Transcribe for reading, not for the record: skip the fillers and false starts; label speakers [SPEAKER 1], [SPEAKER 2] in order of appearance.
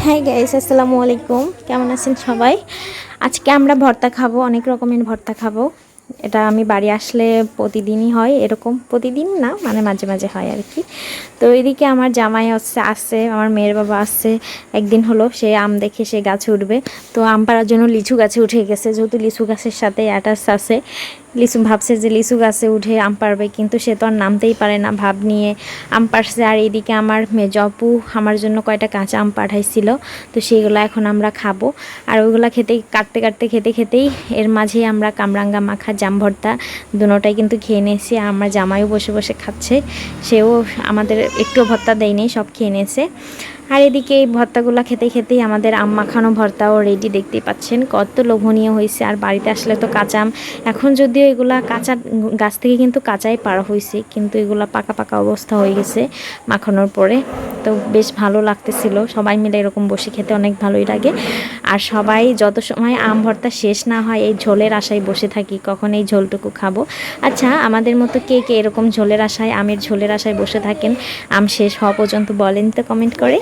[SPEAKER 1] Hi guys, আসসালামু আলাইকুম। কেমন আছেন সবাই? আজকে আমরা ভর্তা খাবো, অনেক রকমের ভর্তা খাবো। এটা আমি বাড়ি আসলে প্রতিদিনই হয়, এরকম প্রতিদিন না, মানে মাঝে মাঝে হয় আর কি। তো এদিকে আমার জামাই আসছে, আমার মেয়ের বাবা আসছে। একদিন হলো সে আম দেখে সে গাছে উঠবে, তো আম পাড়ার জন্য লিচু গাছে উঠে গেছে। যেহেতু লিচু গাছের সাথে অ্যাটাচ আছে, লিচু ভাবছে যে লিচু গাছে উঠে আম পাড়বে, কিন্তু সে তো আর নামতেই পারে না, ভাব নিয়ে আম পাড়ছে। আর এদিকে আমার মেজ আপু আমার জন্য কয়টা কাঁচা আম পাঠাইছিল, তো সেইগুলো এখন আমরা খাবো। আর ওইগুলো খেতেই এর মাঝেই আমরা কামরাঙ্গা মাখা জাম ভর্তা দুটোটাই কিন্তু খেয়ে নিয়েছি। আর আমার জামাইও বসে বসে খাচ্ছে, সেও আমাদের একটুও ভর্তা দেয়নি, সব খেয়ে নিয়েছে। আর এদিকে এই ভর্তাগুলো খেতেই আমাদের আম মাখানো ভর্তাও রেডি, দেখতেই পাচ্ছেন কত লোভনীয় হয়েছে। আর বাড়িতে আসলে তো কাঁচা আম, এখন যদিও এগুলা কাঁচা গাছ থেকে কিন্তু কাঁচাই পাড়া হয়েছে, কিন্তু এগুলা পাকা পাকা অবস্থা হয়ে গেছে মাখানোর পরে। তো বেশ ভালো লাগতেছিল, সবাই মিলে এরকম বসে খেতে অনেক ভালোই লাগে। আর সবাই যত সময় আম ভর্তা শেষ না হয় এই ঝোলের আশায় বসে থাকি, কখন এই ঝোলটুকু খাবো। আচ্ছা, আমাদের মতো কে কে এরকম ঝোলের আশায়, আমের ঝোলের আশায় বসে থাকেন আম শেষ হওয়া পর্যন্ত? বলেন তো কমেন্ট করে।